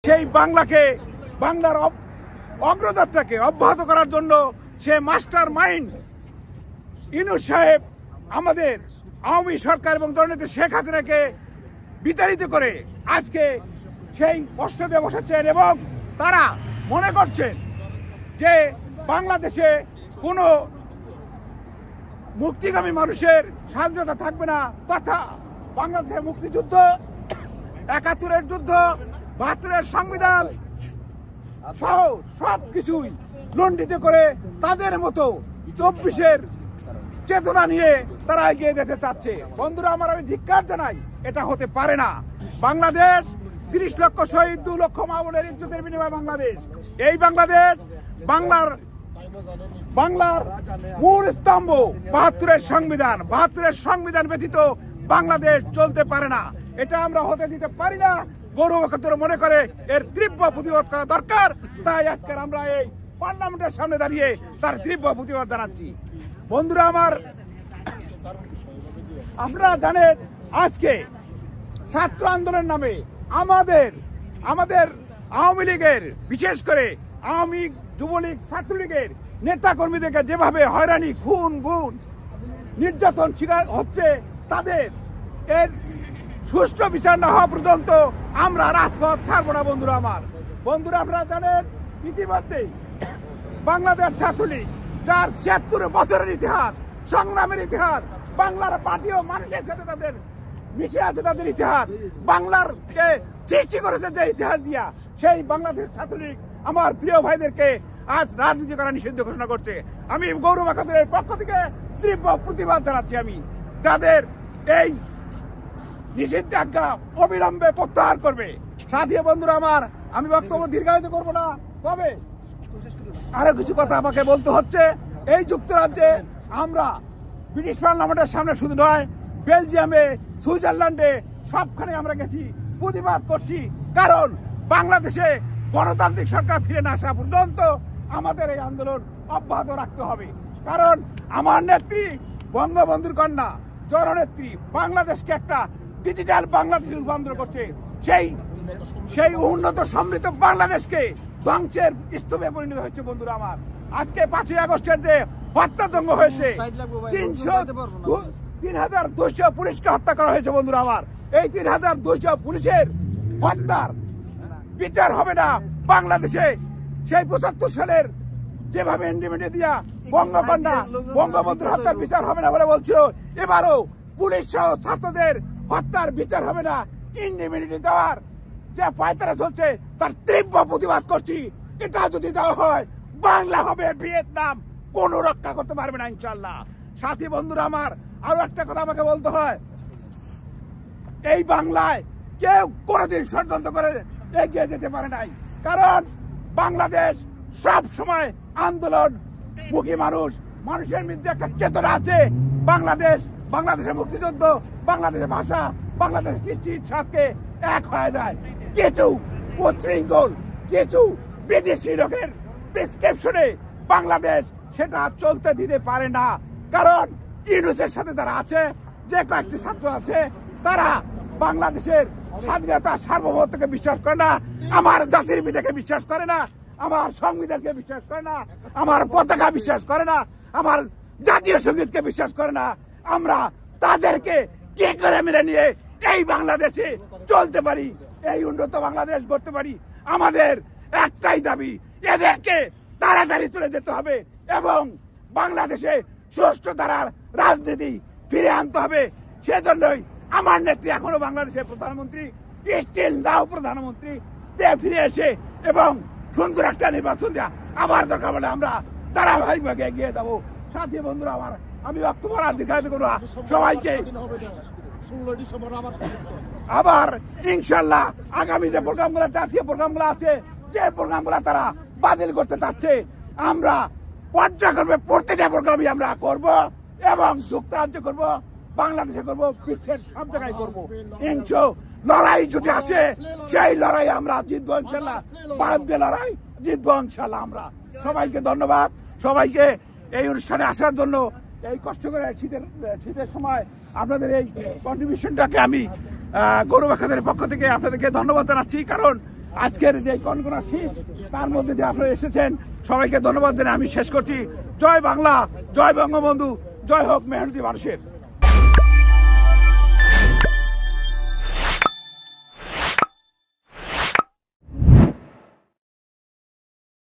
সেই বাংলার অগ্রযাত্রাকে অব্যাহত করার জন্য সে মাস্টার মাইন্ড ইউনূস সাহেব আমাদের আওয়ামী সরকার এবং জননেত্রী শেখ হাসিনাকে বিতাড়িত করে আজকে সেই পদে বসেছেন এবং তারা মনে করছেন যে বাংলাদেশে কোনো মুক্তিগামী মানুষের স্বাধীনতা থাকবে না, তথা বাংলাদেশের মুক্তিযুদ্ধ, ৭১-এর যুদ্ধ, ৭২-এর সংবিধান সহ সবকিছুই লণ্ডিত করে তাদের মতো ২৪-এর চেতনা নিয়ে তারা এগিয়ে যেতে চাচ্ছে। বন্ধুরা আমার, আমি ধিক্কার জানাই, এটা হতে পারে না। বাংলাদেশ ৩০ লক্ষ শহীদ, ২ লক্ষ মা বোনের ইজ্জতের বিনিময়ে বাংলাদেশ। এই বাংলাদেশ বাংলার মূল স্তম্ভ ৭২-এর সংবিধান। ৭২-এর সংবিধান ব্যতীত বাংলাদেশ চলতে পারে না, এটা আমরা হতে দিতে পারি না। গৌরব মনে করে এর তীব্র প্রতিবাদ করা দরকার। তাই আজকে আমরা এই পার্লামেন্টের সামনে দাঁড়িয়ে তার তীব্র প্রতিবাদ জানাচ্ছি। বন্ধুরা আমার, আপনারা জানেন আজকে ছাত্র আন্দোলন নামে আমাদের আওয়ামী লীগের, বিশেষ করে আওয়ামী যুবলীগ ছাত্রলীগের নেতা কর্মীদেরকে যেভাবে হয়রানি, খুন, গুম, নির্যাতন শিকার হচ্ছে, তাদের এর সুষ্ঠু বিচার না হওয়া পর্যন্ত আমরা রাজপথ ছাড়বো না। বন্ধুরা আপনারা জানেন ইতিমধ্যেই বাংলাদেশ ছাত্রলীগ, যার ৭৬ বছরের ইতিহাস, সংগ্রামের ইতিহাস, বাংলার পার্টি ও মানুষের সাথে তাদের মিশে আছে, তাদের ইতিহাস, বাংলারকে সৃষ্টি করেছে যে ইতিহাস দিয়া, সেই বাংলাদেশ ছাত্রলীগ আমার প্রিয় ভাইদেরকে আজ রাজনীতি করা নিষিদ্ধ ঘোষণা করছে। আমি গৌরব একাত্তরের পক্ষ থেকে তীব্র প্রতিবাদ জানাচ্ছি। আমি তাদের এই নিষেধাজ্ঞা অবিলম্বে প্রত্যাহার করবে। সাথী বন্ধুরা আমার, আমি বক্তব্য দীর্ঘায়িত করবো না, তবে আরো কিছু কথা আমাকে বলতে হচ্ছে। এই যুক্তরাজ্যে আমরা ব্রিটিশ পার্লামেন্টের সামনে শুধু নয়, বেলজিয়ামে, সুইজারল্যান্ডে সবখানে আমরা গেছি, প্রতিবাদ করছি। কারণ বাংলাদেশে গণতান্ত্রিক সরকার ফিরে না আসা পর্যন্ত আমাদের এই আন্দোলন অব্যাহত রাখতে হবে। কারণ আমার নেত্রী, বঙ্গবন্ধুর কন্যা, জননেত্রী বাংলাদেশকে একটা ডিজিটাল বাংলাদেশে রূপান্তর করছে। সেই উন্নত সমৃদ্ধ বাংলাদেশকে ধ্বংসের স্তূপে পরিণত হচ্ছে। বন্ধুরা আমার, আজকে ৫ই আগস্টের যে হত্যাযজ্ঞ হয়েছে, ৩,২০০ পুলিশকে হত্যা করা হয়েছে। বন্ধুরা আমার, এই ৩,২০০ পুলিশের হত্যার বিচার হবে না বাংলাদেশে। সেই ৭৫ সালের যেভাবে ইন্ডিপেন্ডেন্ট দিয়া বঙ্গবন্ধুর হত্যার বিচার হবে না বলে বলছিল, এবারও পুলিশ সহ ছাত্রদের হত্যার বিচার হবে না। ইন্ডিপেন্ডেন্ট দেওয়ার যে পায়তারা চলছে তার তীব্র প্রতিবাদ করছি। এটা যদি দেওয়া হয়, বাংলা হবে ভিয়েতনাম, কোন রক্ষা করতে পারবে না ইনশাল্লাহ। সাথী বন্ধুরা আমার, আরো একটা কথা আমাকে বলতে হয়, এই বাংলায় কেউ কোনদিন ষড়যন্ত্র করে এগিয়ে যেতে পারে নাই। কারণ বাংলাদেশ সব সময় আন্দোলন মুখী মানুষের মধ্যে একটা চেতনা আছে। বাংলাদেশের মুক্তিযুদ্ধ, বাংলাদেশের ভাষা, বাংলাদেশের কৃষ্টির সাথে এক হয়ে যায়। কিছু উচ্ছৃঙ্খল, কিছু বিদেশি লোকের প্রেসক্রিপশনে বাংলাদেশ সেটা চলতে দিতে পারে না। কারণ ইউনূসের সাথে যারা আছে, যে কয়েকটি ছাত্র আছে, তারা বাংলাদেশের স্বাধীনতা, সার্বভৌমত্বকে বিশ্বাস করে না, আমার জাতির পিতাকে বিশ্বাস করে না, আমার সংবিধানকে বিশ্বাস করে না, আমার পতাকা বিশ্বাস করে না, আমার জাতীয় সঙ্গীতকে বিশ্বাস করে না। আমরা তাদেরকে কি করে মেনে নিয়ে এই বাংলাদেশে চলতে পারি, এই উন্নত বাংলাদেশ গড়তে পারি? আমাদের একটাই দাবি, এদেরকে তাড়াতাড়ি চলে যেতে হবে এবং বাংলাদেশে সুষ্ঠু ধারার রাজনীতি ফিরে আনতে হবে। সেজন্যই আমার নেত্রী এখনো বাংলাদেশের প্রধানমন্ত্রী, স্টিল নাও প্রধানমন্ত্রী, ফিরে এসে এবং সুন্দর একটা নির্বাচন দেওয়া আবার দরকার বলে আমরা ধারাবাহিকভাবে এগিয়ে যাবো। সাথী বন্ধুরা আমার, আমি বক্তব্য দীর্ঘায়িত করবো। সবাইকে আবার ইনশাল্লাহ আগামী যে প্রোগ্রামগুলো, জাতীয় প্রোগ্রামগুলো আছে, যে প্রোগ্রামগুলো তারা বাতিল করতে চাচ্ছে, আমরা পর্যায়ক্রমে প্রত্যেকটা প্রোগ্রামই আমরা করব এবং যুক্তরাজ্যে করব, বাংলাদেশে করব, বিশ্বের সব জায়গায় করবো। লড়াই যদি আসে, সেই লড়াই আমরা জিতবো ইনশাল্লাহ, লড়াই জিতবো ইনশাল্লাহ আমরা। সবাইকে ধন্যবাদ, সবাইকে এই অনুষ্ঠানে আসার জন্য। এই কষ্ট করে শীতের সময় আপনাদের এই কন্ট্রিবিউশনটাকে আমি গৌরব একাত্তরের পক্ষ থেকে আপনাদেরকে ধন্যবাদ জানাচ্ছি। কারণ আজকের যে কনকনা শীত তার মধ্যে দিয়ে আপনারা এসেছেন, সবাইকে ধন্যবাদ জানিয়ে আমি শেষ করছি। জয় বাংলা, জয় বঙ্গবন্ধু, জয় হোক মেহনতি মানুষের।